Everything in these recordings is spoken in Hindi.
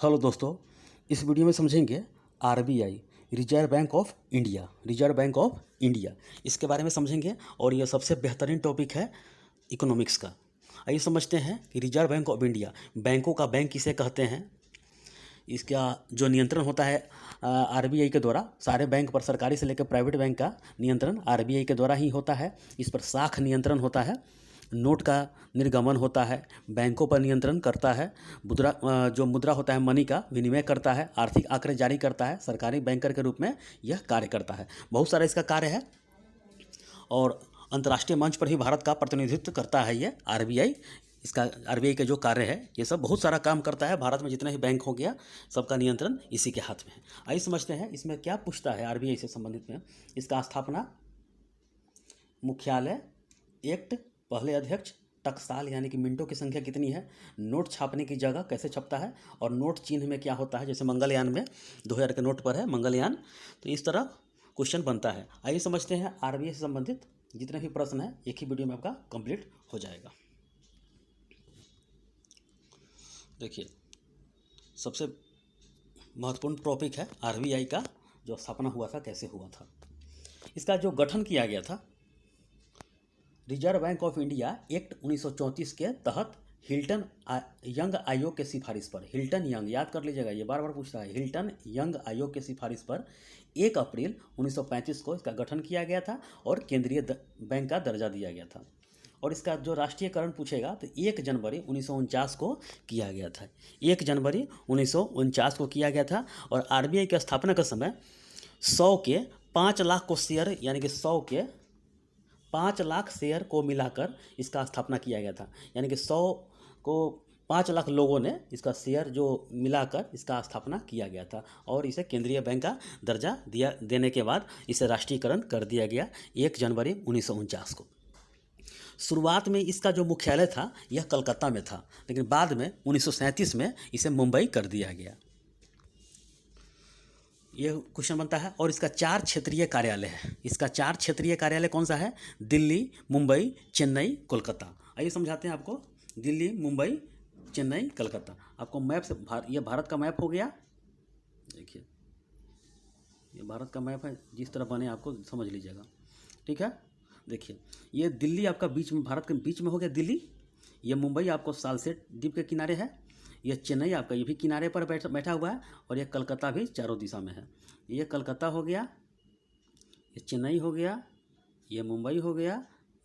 हेलो दोस्तों, इस वीडियो में समझेंगे RBI reserve bank of India. Reserve bank of India इसके बारे में समझेंगे और यह सबसे बेहतरीन टॉपिक है इकोनॉमिक्स का। आइए समझते हैं कि रिजर्व बैंक ऑफ इंडिया बैंकों का बैंक किसे कहते हैं। इसका जो नियंत्रण होता है आरबीआई के द्वारा, सारे बैंक पर, सरकारी से लेकर प्राइवेट बैंक का नियंत्रण आरबीआई के द्वारा ही होता है। इस पर साख नियंत्रण होता है, नोट का निर्गमन होता है, बैंकों पर नियंत्रण करता है, जो मुद्रा होता है मनी का विनिमय करता है, आर्थिक आंकड़े जारी करता है, सरकारी बैंकर के रूप में यह कार्य करता है। बहुत सारा इसका कार्य है और अंतर्राष्ट्रीय मंच पर भी भारत का प्रतिनिधित्व करता है ये आरबीआई। इसका आरबीआई का जो कार्य है ये सब बहुत सारा काम करता है। भारत में जितना भी बैंक हो गया सबका नियंत्रण इसी के हाथ में है। आइए समझते हैं इसमें क्या पूछता है आरबीआई से संबंधित में। इसका स्थापना, मुख्यालय, एक्ट, पहले अध्यक्ष, टकसाल यानी कि मिनटों की संख्या कितनी है, नोट छापने की जगह कैसे छपता है और नोट चिन्ह में क्या होता है। जैसे मंगलयान में 2000 के नोट पर है मंगलयान, तो इस तरह क्वेश्चन बनता है। आइए समझते हैं आरबीआई से संबंधित जितने भी प्रश्न हैं एक ही वीडियो में आपका कंप्लीट हो जाएगा। देखिए, सबसे महत्वपूर्ण टॉपिक है आरबीआई का जो स्थापना हुआ था, कैसे हुआ था। इसका जो गठन किया गया था reserve bank of India act 1934 के तहत हिल्टन यंग आयोग के सिफारिश पर, हिल्टन यंग याद कर लीजिएगा, ये बार बार पूछता है, हिल्टन यंग आयोग के सिफारिश पर 1 अप्रैल 1935 को इसका गठन किया गया था और केंद्रीय बैंक का दर्जा दिया गया था। और इसका जो राष्ट्रीयकरण पूछेगा तो 1 जनवरी 1949 को किया गया था। 1 जनवरी 1949 को किया गया था और आरबीआई की स्थापना का समय 100 के 5 लाख को शेयर, यानी कि 100 के 5 लाख शेयर को मिलाकर इसका स्थापना किया गया था। यानी कि 100 को 5 लाख लोगों ने इसका शेयर जो मिलाकर इसका स्थापना किया गया था और इसे केंद्रीय बैंक का दर्जा देने के बाद इसे राष्ट्रीयकरण कर दिया गया 1 जनवरी 1949 को। शुरुआत में इसका जो मुख्यालय था यह कलकत्ता में था, लेकिन बाद में 1937 में इसे मुंबई कर दिया गया। ये क्वेश्चन बनता है। और इसका 4 क्षेत्रीय कार्यालय है। इसका 4 क्षेत्रीय कार्यालय कौन सा है? दिल्ली, मुंबई, चेन्नई, कोलकाता। आइए समझाते हैं आपको। दिल्ली, मुंबई, चेन्नई, कोलकाता। आपको मैप से ये भारत का मैप हो गया। देखिए, ये भारत का मैप है, जिस तरह बने आपको समझ लीजिएगा, ठीक है। देखिए, ये दिल्ली आपका बीच में, भारत के बीच में हो गया दिल्ली। ये मुंबई आपको सालसेट द्वीप के किनारे है। यह चेन्नई आपका ये भी किनारे पर बैठा हुआ है और यह कलकत्ता भी चारों दिशा में है। ये कलकत्ता हो गया, ये चेन्नई हो गया, ये मुंबई हो गया,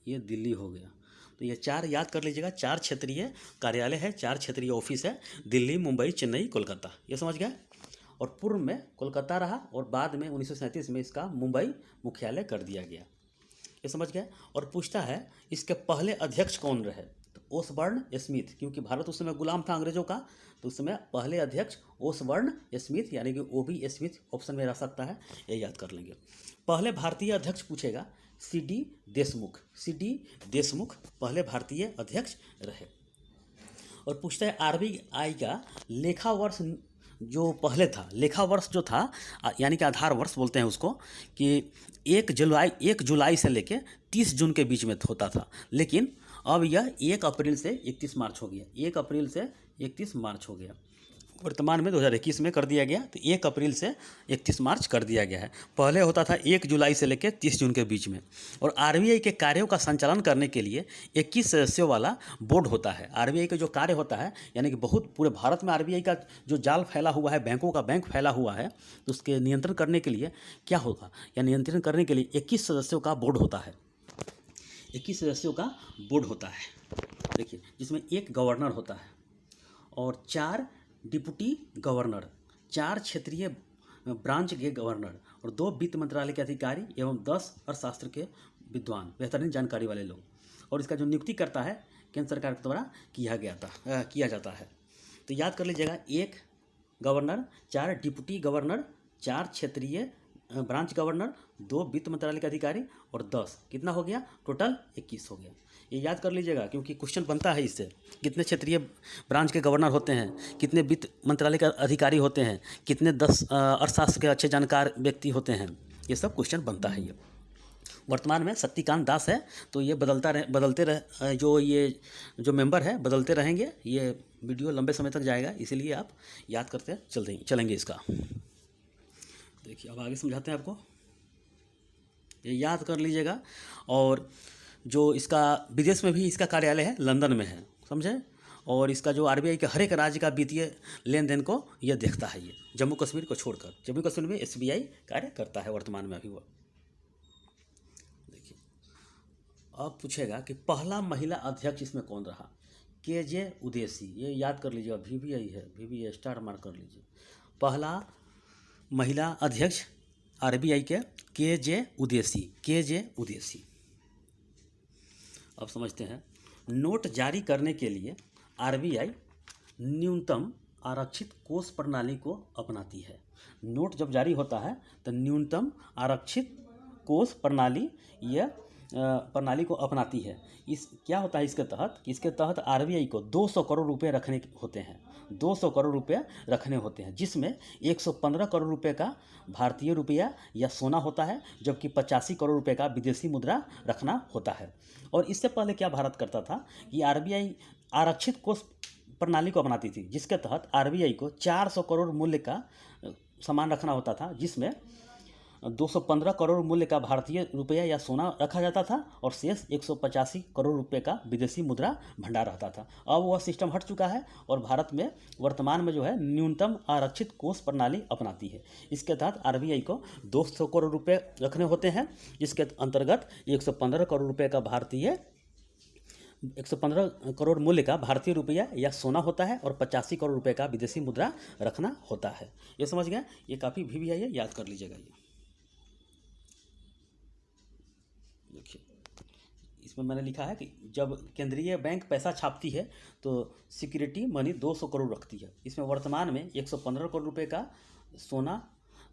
ये दिल्ली हो गया। तो ये 4 याद कर लीजिएगा, 4 क्षेत्रीय कार्यालय है, 4 क्षेत्रीय ऑफिस है, दिल्ली, मुंबई, चेन्नई, कोलकाता। ये समझ गए। और पूर्व में कोलकाता रहा और बाद में 1937 में इसका मुंबई मुख्यालय कर दिया गया। ये समझ गए। और पूछता है इसके पहले अध्यक्ष कौन रहे, तो ओसबर्न स्मिथ, क्योंकि भारत उस समय गुलाम था अंग्रेजों का, तो उस समय पहले अध्यक्ष ओसबर्न स्मिथ यानी कि ओबी स्मिथ ऑप्शन में रह सकता है, ये याद कर लेंगे। पहले भारतीय अध्यक्ष पूछेगा सीडी देशमुख। सीडी देशमुख पहले भारतीय अध्यक्ष रहे। और पूछता है आरबीआई का लेखा वर्ष जो पहले था, लेखा वर्ष जो था यानी कि आधार वर्ष बोलते हैं उसको, कि 1 जुलाई से लेके 30 जून के बीच में होता था, लेकिन अब यह 1 अप्रैल से 31 मार्च हो गया। 1 अप्रैल से 31 मार्च हो गया। वर्तमान में 2021 में कर दिया गया, तो 1 अप्रैल से 31 मार्च कर दिया गया है। पहले होता था 1 जुलाई से लेकर 30 जून के बीच में। और आरबीआई के कार्यों का संचालन करने के लिए 21 सदस्यों वाला बोर्ड होता है। आरबीआई का जो कार्य होता है, यानी कि बहुत पूरे भारत में आरबीआई का जो जाल फैला हुआ है, बैंकों का बैंक फैला हुआ है, तो उसके नियंत्रण करने के लिए क्या होगा, या नियंत्रण करने के लिए 21 सदस्यों का बोर्ड होता है। 21 सदस्यों का बोर्ड होता है, देखिए, जिसमें 1 गवर्नर होता है और 4 डिप्टी गवर्नर, 4 क्षेत्रीय ब्रांच के गवर्नर और 2 वित्त मंत्रालय के अधिकारी एवं 10 अर्थशास्त्र के विद्वान, बेहतरीन जानकारी वाले लोग। और इसका जो नियुक्ति करता है केंद्र सरकार के द्वारा किया जाता है। तो याद कर लीजिएगा, 1 गवर्नर, 4 डिप्टी गवर्नर, 4 क्षेत्रीय ब्रांच गवर्नर, 2 वित्त मंत्रालय के अधिकारी और 10, कितना हो गया टोटल? 21 हो गया। ये याद कर लीजिएगा क्योंकि क्वेश्चन बनता है इससे। कितने क्षेत्रीय ब्रांच के गवर्नर होते हैं, कितने वित्त मंत्रालय के अधिकारी होते हैं, कितने 10 अर्थशास्त्र के अच्छे जानकार व्यक्ति होते हैं, ये सब क्वेश्चन बनता है ये। वर्तमान में शक्तिकांत दास है। तो ये बदलते रह जो ये जो मेंबर है बदलते रहेंगे। ये वीडियो लंबे समय तक जाएगा, इसीलिए आप याद करते चलेंगे इसका। देखिए अब आगे समझाते हैं आपको, ये याद कर लीजिएगा। और जो इसका विदेश में भी इसका कार्यालय है, लंदन में है, समझे। और इसका जो आरबीआई के हर एक राज्य का वित्तीय लेन देन को यह देखता है। ये जम्मू कश्मीर को छोड़कर, जम्मू कश्मीर में एसबीआई कार्य करता है वर्तमान में अभी वो। देखिए अब पूछेगा कि पहला महिला अध्यक्ष इसमें कौन रहा। केजे उदेसी, ये याद कर लीजिएगा, वीवीआई है, वीवीआई स्टार मार्क कर लीजिए। पहला महिला अध्यक्ष आरबीआई के केजे उदेसी, केजे उदेसी। अब समझते हैं, नोट जारी करने के लिए आरबीआई न्यूनतम आरक्षित कोष प्रणाली को अपनाती है। नोट जब जारी होता है तो न्यूनतम आरक्षित कोष प्रणाली यह प्रणाली को अपनाती है। इस क्या होता है इसके तहत, इसके तहत आरबीआई को 200 करोड़ रुपए रखने होते हैं, 200 करोड़ रुपए रखने होते हैं, जिसमें 115 करोड़ रुपए का भारतीय रुपया या सोना होता है, जबकि 85 करोड़ रुपए का विदेशी मुद्रा रखना होता है। और इससे पहले क्या भारत करता था कि आरबीआई आरक्षित कोष प्रणाली को अपनाती थी, जिसके तहत आरबीआई को 400 करोड़ मूल्य का सामान रखना होता था, जिसमें 215 करोड़ मूल्य का भारतीय रुपया या सोना रखा जाता था और शेष 185 करोड़ रुपए का विदेशी मुद्रा भंडार रहता था। अब वह सिस्टम हट चुका है और भारत में वर्तमान में जो है न्यूनतम आरक्षित कोष प्रणाली अपनाती है। इसके तहत आरबीआई को 200 करोड़ रुपए रखने होते हैं, जिसके अंतर्गत 115 करोड़ रुपए का 115 करोड़ मूल्य का भारतीय रुपया या सोना होता है और 85 करोड़ रुपए का विदेशी मुद्रा रखना होता है। ये समझ गए, ये काफ़ी वीवीआई है, याद कर लीजिएगा। ये देखिए इसमें मैंने लिखा है कि जब केंद्रीय बैंक पैसा छापती है तो सिक्योरिटी मनी 200 करोड़ रखती है। इसमें वर्तमान में 115 करोड़ रुपए का सोना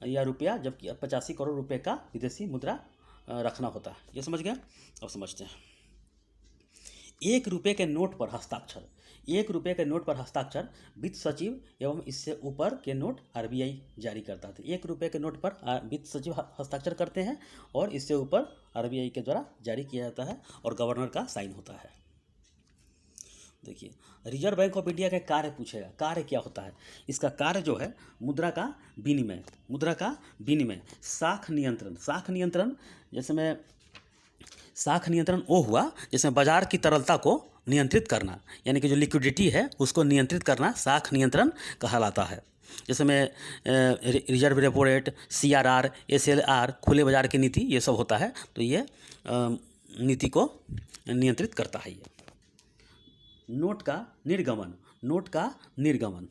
या रुपया, जबकि 85 करोड़ रुपए का विदेशी मुद्रा रखना होता है। ये समझ गए। अब समझते हैं, 1 रुपये के नोट पर हस्ताक्षर, 1 रुपये के नोट पर हस्ताक्षर वित्त सचिव एवं इससे ऊपर के नोट आरबीआई जारी करता है। 1 रुपये के नोट पर वित्त सचिव हस्ताक्षर करते हैं और इससे ऊपर आरबीआई के द्वारा जारी किया जाता है और गवर्नर का साइन होता है। देखिए रिजर्व बैंक ऑफ इंडिया का कार्य पूछेगा, कार्य क्या होता है। इसका कार्य जो है मुद्रा का विनिमय, मुद्रा का विनिमय, साख नियंत्रण, साख नियंत्रण जैसे में साख नियंत्रण वो हुआ जिसमें बाजार की तरलता को नियंत्रित करना, यानी कि जो लिक्विडिटी है उसको नियंत्रित करना साख नियंत्रण कहलाता है। जैसे में reserve repo rate, CRR, SLR, खुले बाजार की नीति, ये सब होता है। तो ये नीति को नियंत्रित करता है। ये नोट का निर्गमन, नोट का निर्गमन,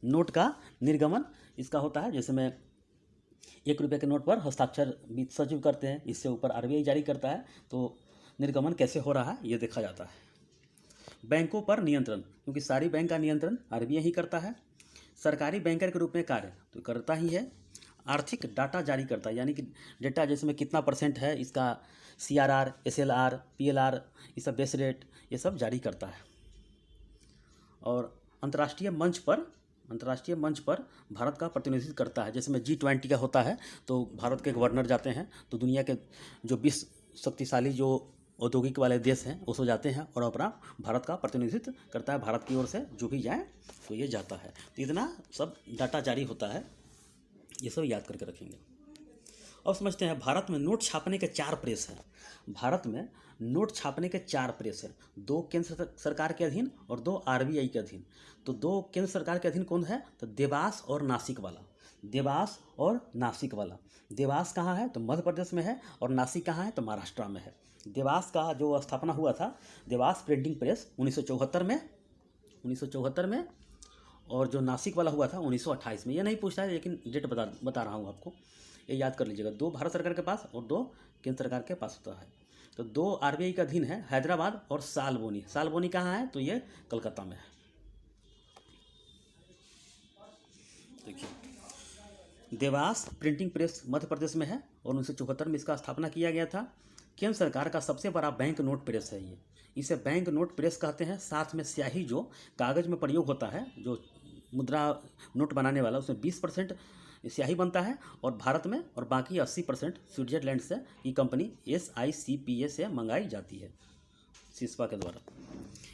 नोट का निर्गमन इसका होता है। जैसे में 1 रुपये के नोट पर हस्ताक्षर वित्त सचिव करते हैं, इससे ऊपर आरबीआई जारी करता है, तो निर्गमन कैसे हो रहा है ये देखा जाता है। बैंकों पर नियंत्रण, क्योंकि सारी बैंक का नियंत्रण आरबीआई ही करता है। सरकारी बैंकर के रूप में कार्य तो करता ही है। आर्थिक डाटा जारी करता है, यानी कि डेटा जैसे में कितना % है इसका, सीआरआर, एसएलआर, पीएलआर, ये सब बेस रेट, ये सब जारी करता है। और अंतर्राष्ट्रीय मंच पर भारत का प्रतिनिधित्व करता है। जैसे में G20 का होता है तो भारत के गवर्नर जाते हैं, तो दुनिया के जो 20 शक्तिशाली जो औद्योगिक वाले देश हैं उसको जाते हैं और अपना भारत का प्रतिनिधित्व करता है। भारत की ओर से जो भी जाए तो ये जाता है। तो इतना सब डाटा जारी होता है, ये सब याद करके रखेंगे। अब समझते हैं, भारत में नोट छापने के 4 प्रेस हैं। भारत में नोट छापने के 4 प्रेस हैं, 2 केंद्र सरकार के अधीन और 2 आरबीआई के अधीन। तो 2 केंद्र सरकार के अधीन कौन है, तो देवास और नासिक वाला, देवास और नासिक वाला। देवास कहाँ है, तो मध्य प्रदेश में है, और नासिक कहाँ है, तो महाराष्ट्र में है। देवास का जो स्थापना हुआ था, देवास प्रिंटिंग प्रेस 1974 में, और जो नासिक वाला हुआ था 1928 में। ये नहीं पूछता है, लेकिन डेट बता रहा हूँ आपको, ये याद कर लीजिएगा। 2 भारत सरकार के पास और 2 केंद्र सरकार के पास होता है। तो 2 आरबीआई का अधीन है, हैदराबाद और सालबोनी। सालबोनी कहाँ है, तो ये कलकत्ता में है। देखिए देवास प्रिंटिंग प्रेस मध्य प्रदेश में है और 1974 में इसका स्थापना किया गया था। केंद्र सरकार का सबसे बड़ा बैंक नोट प्रेस है ये, इसे बैंक नोट प्रेस कहते हैं। साथ में स्याही जो कागज़ में प्रयोग होता है, जो मुद्रा नोट बनाने वाला, उसमें 20% स्याही बनता है और भारत में, और बाकी 80% स्विट्जरलैंड से की कंपनी SICPA से मंगाई जाती है सिस्पा के द्वारा।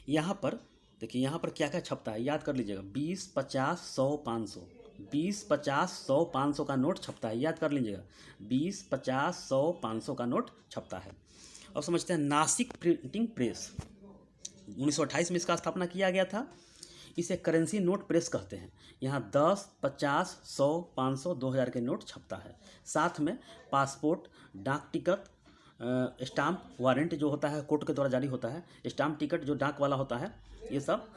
यहाँ पर देखिए, यहाँ पर क्या क्या छपता है याद कर लीजिएगा। 20, 50, 100, 500, 20, 50, 100, 500 का नोट छपता है, याद कर लीजिएगा। 20, 50, 100, 500 का नोट छपता है। अब समझते हैं नासिक प्रिंटिंग प्रेस। 1928 में इसका स्थापना किया गया था। इसे करेंसी नोट प्रेस कहते हैं। यहाँ 10, 50, 100, 500, 2000 के नोट छपता है। साथ में पासपोर्ट, डाक टिकट, स्टाम्प, वारंट जो होता है कोर्ट के द्वारा जारी होता है, स्टाम्प टिकट जो डाक वाला होता है, ये सब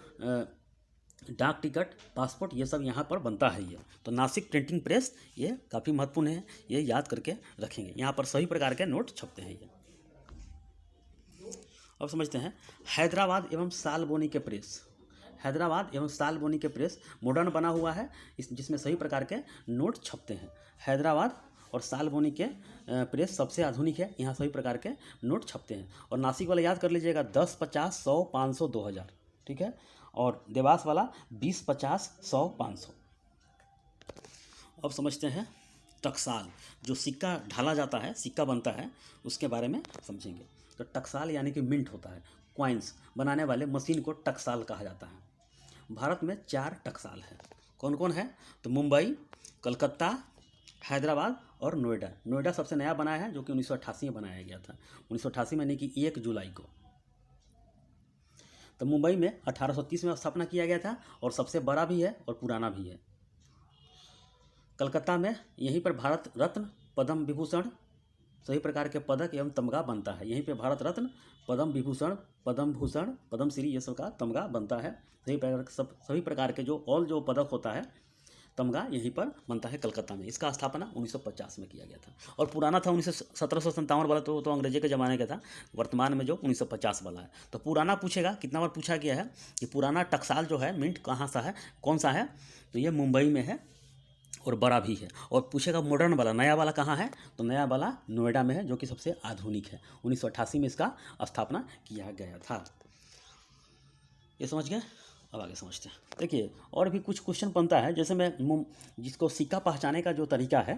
डाक टिकट, पासपोर्ट, ये सब यहाँ पर बनता है। ये तो नासिक प्रिंटिंग प्रेस ये काफ़ी महत्वपूर्ण है, ये याद करके रखेंगे। यहाँ पर सभी प्रकार के नोट छपते हैं ये। अब समझते हैं हैदराबाद एवं सालबोनी के प्रेस। हैदराबाद एवं सालबोनी के प्रेस मॉडर्न बना हुआ है, जिसमें सभी प्रकार के नोट छपते हैं। हैदराबाद और सालबोनी के प्रेस सबसे आधुनिक है, यहाँ सभी प्रकार के नोट छपते हैं। और नासिक वाला याद कर लीजिएगा 10, 50, 100, 500, 2000, ठीक है। और देवास वाला 20, 50, 100, 500। अब समझते हैं टकसाल, जो सिक्का ढाला जाता है, सिक्का बनता है, उसके बारे में समझेंगे। तो टकसाल यानी कि मिंट होता है, कॉइन्स बनाने वाले मशीन को टकसाल कहा जाता है। भारत में 4 टकसाल है। कौन कौन है? तो मुंबई, कलकत्ता, हैदराबाद और नोएडा। नोएडा सबसे नया बनाया है, जो कि 1988 में बनाया गया था। 1988 में, यानी कि 1 जुलाई को। तो मुंबई में 1830 में स्थापना किया गया था और सबसे बड़ा भी है और पुराना भी है। कलकत्ता में यहीं पर भारत रत्न, पद्म विभूषण, सभी प्रकार के पदक एवं तमगा बनता है। यहीं पे भारत रत्न, पद्म विभूषण, पद्म भूषण, पद्मश्री, ये सब का तमगा बनता है। सभी प्रकार के जो पदक होता है, तमगा यहीं पर बनता है कलकत्ता में। इसका स्थापना 1950 में किया गया था। और पुराना था 1757 वाला, तो अंग्रेजी के ज़माने का था। वर्तमान में जो 1950 वाला है। तो पुराना पूछेगा, कितना बार पूछा गया है कि पुराना टकसाल जो है मिंट कहाँ सा है, कौन सा है, तो ये मुंबई में है और बड़ा भी है। और पूछेगा मॉडर्न वाला, नया वाला कहाँ है, तो नया वाला नोएडा में है, जो कि सबसे आधुनिक है। 1988 में इसका स्थापना किया गया था। ये समझ गए? अब आगे समझते हैं। देखिए, और भी कुछ क्वेश्चन बनता है, जैसे जिसको सिक्का पहचाने का जो तरीका है,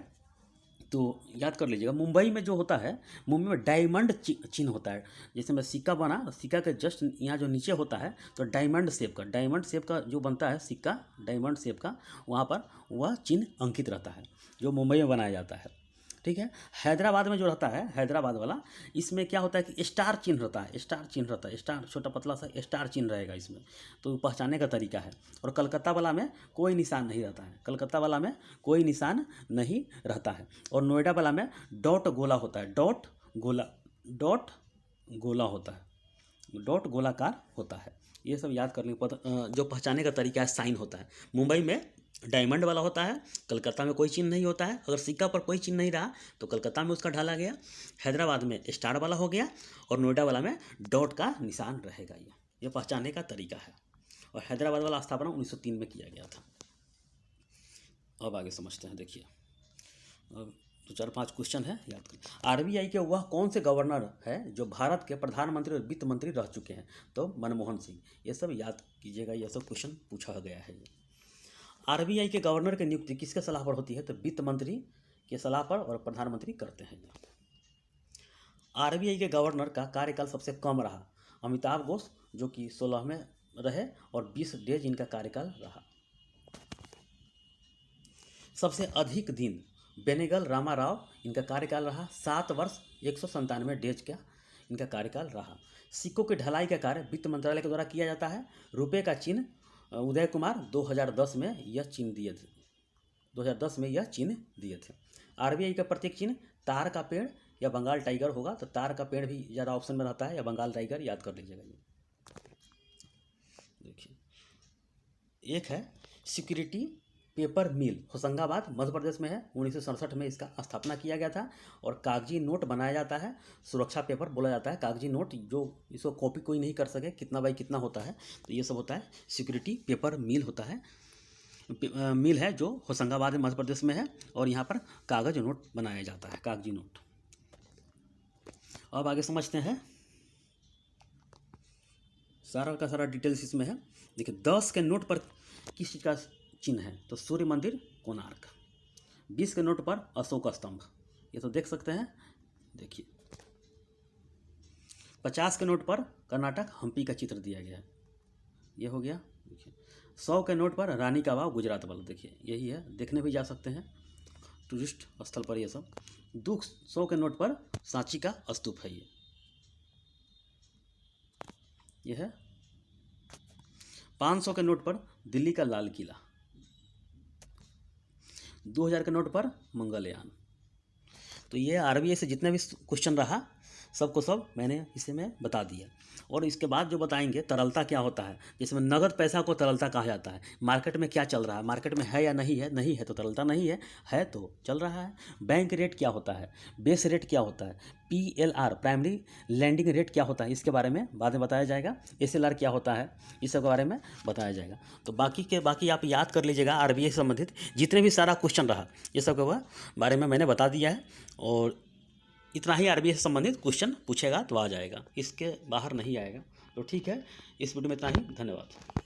तो याद कर लीजिएगा। मुंबई में जो होता है, मुंबई में डायमंड चिन्ह होता है। जैसे में सिक्का बना, सिक्का के जस्ट यहाँ जो नीचे होता है, तो डायमंड शेप का जो बनता है सिक्का, डायमंड शेप का, वहाँ पर वह चिन्ह अंकित रहता है, जो मुंबई में बनाया जाता है, ठीक है। हैदराबाद में जो रहता है, हैदराबाद वाला, इसमें क्या होता है कि स्टार चिन्ह रहता है, स्टार छोटा पतला सा स्टार चिन्ह रहेगा इसमें, तो पहचानने का तरीका है। और कलकत्ता वाला में कोई निशान नहीं रहता है, कलकत्ता वाला में कोई निशान नहीं रहता है। और नोएडा वाला में डॉट गोला होता है, डॉट गोला होता है, डॉट गोलाकार होता है। ये सब याद करने पर जो पहचानने का तरीका है, साइन होता है। मुंबई में डायमंड वाला होता है, कलकत्ता में कोई चिन्ह नहीं होता है। अगर सिक्का पर कोई चिन्ह नहीं रहा तो कलकत्ता में उसका ढाला गया, हैदराबाद में स्टार वाला हो गया, और नोएडा वाला में डॉट का निशान रहेगा। ये पहचानने का तरीका है। और हैदराबाद वाला स्थापना 1903 में किया गया था। अब आगे समझते हैं। देखिए, अब 4-5 क्वेश्चन है, याद करें। आरबीआई के वह कौन से गवर्नर है जो भारत के प्रधानमंत्री और वित्त मंत्री रह चुके हैं? तो मनमोहन सिंह। ये सब याद कीजिएगा, ये सब क्वेश्चन पूछा गया है। आरबीआई के गवर्नर की नियुक्ति किसके सलाह पर होती है? तो वित्त मंत्री के सलाह पर, और प्रधानमंत्री करते हैं। आरबीआई के गवर्नर का कार्यकाल सबसे कम रहा अमिताभ घोष, जो कि 16वें रहे, और 20 डेज इनका कार्यकाल रहा। सबसे अधिक दिन बेनेगल रामाराव, इनका कार्यकाल रहा 7 वर्ष 197 डेज का इनका कार्यकाल रहा। सिक्कों की ढलाई का कार्य वित्त मंत्रालय के द्वारा किया जाता है। रुपये का चिन्ह उदय कुमार 2010 में यह चिन्ह दिए थे, 2010 में यह चिन्ह दिए थे। आरबीआई का प्रतीक चिन्ह तार का पेड़ या बंगाल टाइगर होगा, तो तार का पेड़ भी ज़्यादा ऑप्शन में रहता है, या बंगाल टाइगर, याद कर लीजिएगा। ये देखिए, एक है सिक्योरिटी पेपर मिल, होशंगाबाद मध्य प्रदेश में है। 1967 में इसका स्थापना किया गया था। और कागजी नोट बनाया जाता है, सुरक्षा पेपर बोला जाता है कागजी नोट, जो इसको कॉपी कोई नहीं कर सके, कितना बाई कितना होता है, तो ये सब होता है। सिक्योरिटी पेपर मिल होता है, मिल है जो होशंगाबाद मध्य प्रदेश में है, और यहाँ पर कागज नोट बनाया जाता है, कागजी नोट। अब आगे समझते हैं, सारा का सारा डिटेल्स इसमें है। देखिए, 10 के नोट पर किस चीज़ का चिन्ह है? तो सूर्य मंदिर, कोणार्क। 20 के नोट पर अशोक स्तंभ, ये तो देख सकते हैं, देखिए। 50 के नोट पर कर्नाटक हम्पी का चित्र दिया गया है, ये हो गया। देखिए 100 के नोट पर रानी का वाव गुजरात वाला, देखिए यही है, देखने भी जा सकते हैं टूरिस्ट स्थल पर ये सब। 200 के नोट पर सांची का स्तूप है, ये है। 500 के नोट पर दिल्ली का लाल किला। 2000 के नोट पर मंगलयान। तो ये आरबीआई से जितने भी क्वेश्चन रहा सबको सब मैंने इसे में बता दिया। और इसके बाद जो बताएंगे तरलता क्या होता है, जिसमें नगद पैसा को तरलता कहा जाता है। मार्केट में क्या चल रहा है, मार्केट में है या नहीं है, नहीं है तो तरलता नहीं है, है तो चल रहा है। बैंक रेट क्या होता है, बेस रेट क्या होता है, PLR प्राइमरी लैंडिंग रेट क्या होता है, इसके बारे में बाद में बताया जाएगा। SLR क्या होता है, इस सब के बारे में बताया जाएगा। तो बाकी आप याद कर लीजिएगा, आरबीआई से संबंधित जितने भी सारा क्वेश्चन रहा ये सब के बारे में मैंने बता दिया है। और इतना ही आरबीआई से संबंधित क्वेश्चन पूछेगा तो आ जाएगा, इसके बाहर नहीं आएगा। तो ठीक है, इस वीडियो में इतना ही, धन्यवाद।